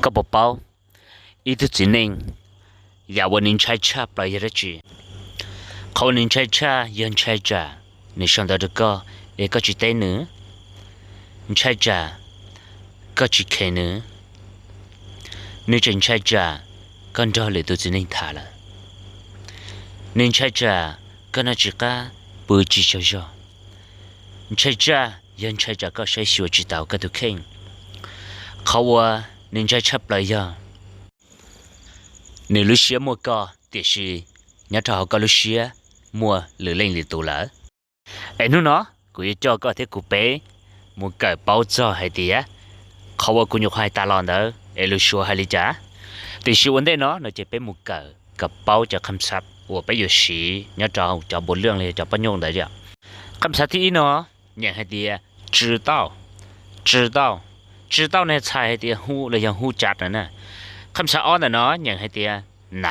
ก็บอกเป้าอีทุกสิ่งหนึ่งอย่าวันนี้ใช้ชาปลายระจีเขาหนึ่งใช้ชายันใช้จ่าในช่วงนั้นก็ก็จีเต้นเนื้อใช้จ่าก็จีเขเนื้อในจันใช้จ่าก็ดอเลยตัวสิ่งหนึ่งถ่าละหนึ่งใช้จ่าก็น่าจะก้าปูจีเฉยๆใช้จ่ายันใช้จ่าก็ใช้ชัวจีตาวก็ตัวเข่งเขาว่าหนึ่งใช้ชาปลายในลูเซียมัวก็แต่是nhà trò có lúc xưa mua lửa lên liền tụ lỡ ấy nóกูจะก็ที่กูเป้มัวเกิดเป้าจ่อให้ดีอ่ะเขาว่ากูยกให้ตาลอนเด้อเอลูชัวให้ลิจ้าแต่ชีวันเด้เนาะจะเป็นมัวเกิดกับเป้าจะคำศัพท์ว่าไปอยู่สีnhà tròจะบนเรื่องเลยจะปัญญงได้จ้ะคำศัพท์ที่เนาะอย่างให้ดี知道呢才ให้ดีหูเลยยังหูจัดนะคำศัพท์อ้อนเนาะอย่างให้ดี男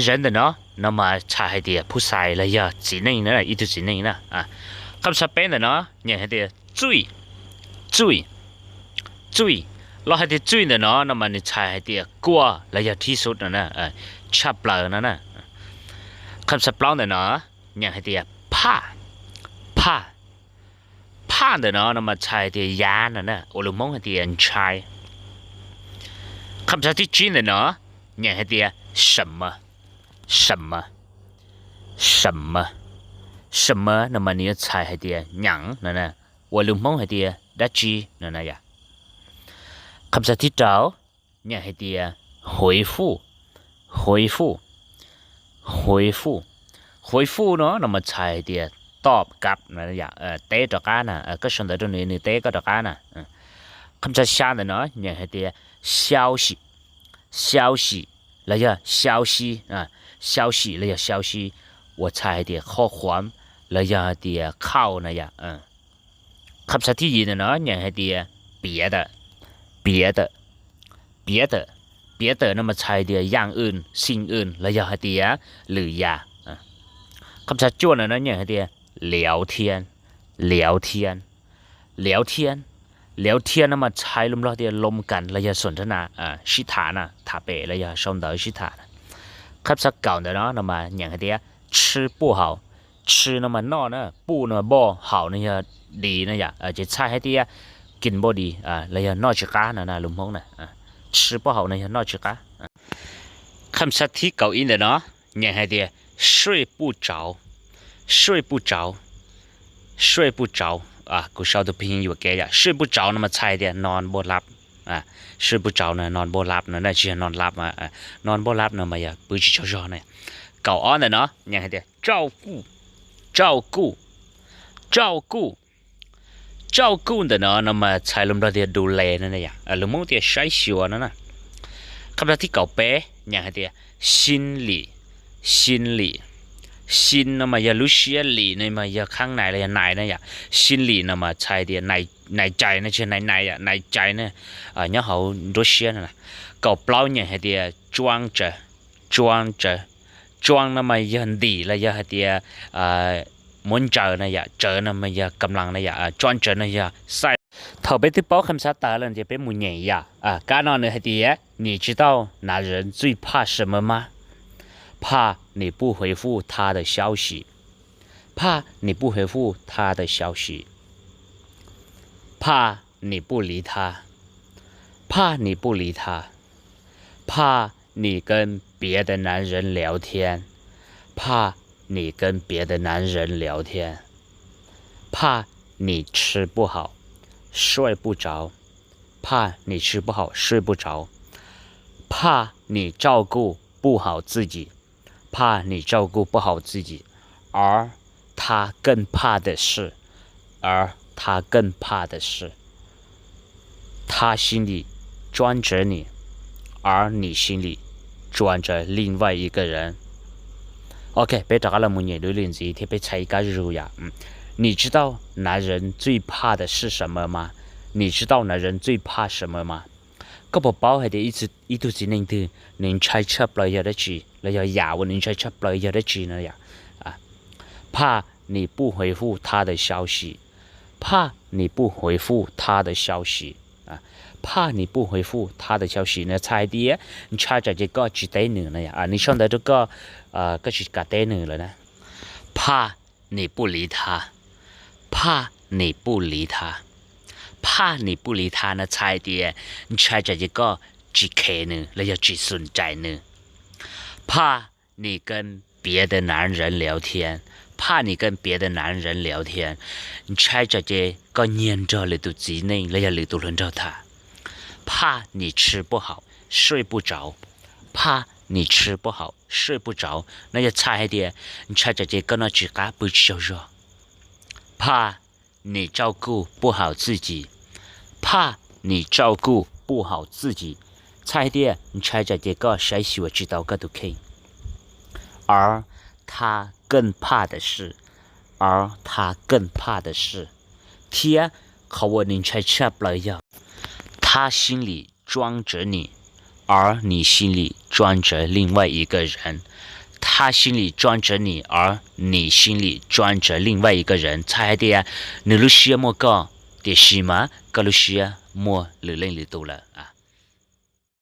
人的呢，那么才係啲ผู้ชายเลย呀，只能呢，一度只能呢啊，咁實邊的呢，ยัง係啲เรา係啲追的呢，那麼你才係啲過เลย呀ที่สุดนะชับเลยนะคำศัพท์ปล้อง的呢，ยัง係啲怕的呢，那麼才係啲ยานะ我哋มอง係啲人才。คำศัพท์ที่จีนเนาะอย่างให้เดีย什么那么你要猜ให้เดียหยังนั่นน่ะว่าลุงมองให้เดียดัชจีนั่นน่ะอย่าคำศัพท์ที่เจ้าอย่างให้เดีย回复เนาะ那么猜ให้เดียตอบกลับนั่นอย่าเตะต่อกันน่ะก็ชนแต่ตรงนี้นี่เตะก็ต่อกันน่ะคำศัพท์ชาเนาะอย่างให้เดีย消息了呀消息啊消息了呀消息我猜的ข้อความ了呀的靠那呀คำศัพท์ที่ยินเนาะอย่างให้的别的那么猜的อย่างอื่นสิ่งอื่น了呀的หรือยาคำศัพท์จวนเนาะอย่างให้的聊天那么ใช้ลมเราเดียลมกันระยะสนทนาชิฐานะถาเประยะชมเดอชิฐานะครับสักเก่าเนาะ那么อย่างเดีย吃不好吃那么นอนะ不那么บ่好เนี่ยดีนะอย่าจะใช้ให้เดียกินบ่ดีระยะนอจิกานะลุงพงนะ吃不好เนี่ยนอจิกาคำศัพท์ที่เก่าอินเนาะอย่างเดีย睡不着กูชอบตัวพิงอยู่แกอย่า睡不着那么ใช่เดียนอนบ่หลับ睡不着呢นอนบ่หลับนะนั่นชื่อนอนหลับนอนบ่หลับนะมาอย่าปื้อชิวๆเนี่ยเก่าอ้อนเนาะอย่างเดีย照顾的เนาะ那么ใช้ลมเราเดียดูแลนั่นอย่าลุงมงเดียใช้ชัวนั่นน่ะคำที่เก่าเป๊ะอย่างเดีย心那么要露西里那么要ข้างในเลยไหนนะอย่า心里那么ใช่เดียในใจนะใช่ในอ่ะในใจเนี่ยเนี่ยเขารู้เสียนะก็เปล่าเนี่ยให้เดียจ้วง那么ยันดีแล้วอย่าให้เดียมุนเจอนะอย่าเจอนะมันอย่ากำลังนะอย่าจ้วนเจอนะอย่าใส่เท่าไปที่เป้าคำศัพท์ตาแล้วจะเป็นมุนใหญ่อย่าการนอนเนี่ยให้เดีย你知道男人最怕什么吗怕你不回复他的消息怕你不回复他的消息怕你不理他怕你跟别的男人聊天怕你跟别的男人聊天怕你吃不好睡不着怕你吃不好睡不着怕你照顾不好自己怕你照顾不好自己而他更怕的是他心里装着你而你心里装着另外一个人 OK ไปจากอะไรมึงเนี่ยดูลินซีที่ไปใช้กันรู้呀你知道男人最怕的是什么吗你知道男人最怕什么吗ก็บอกเป้าให้ได้อีตัวสิ่งหนึ่งคือหนึ่งใช้ชับเลยยาได้จีแล้วยาววันหนึ่งใช้ชับเลยยาได้จีนะอย่า怕你不回复他的消息怕你不回复他的消息啊，怕你不回复他的消息呢，猜的你猜着这个几代呢了呀啊，你上的这个个是几代呢了呢？怕你不理他，怕你不理他，怕你不理他呢，猜的你猜着这个几 K 呢，了要几顺ใจ呢？怕你跟别的男人聊天。怕你跟别的男人聊天，你猜着这个念着你都几呢？你要你都轮着他。怕你吃不好睡不着，怕你吃不好睡不着，那要猜的，你猜着这个那只嘎不烧热。怕你照顾不好自己，怕你照顾不好自己，猜的，你猜着这个谁喜欢知道个都可以。而他更怕的是，天เขาว่า你ใช้ชอบเลย呀，他心里装着你，而你心里装着另外一个人。他心里装着你，而你心里装着另外一个人。猜的呀，你路西么个，的西吗？个路西么，你令里多了啊。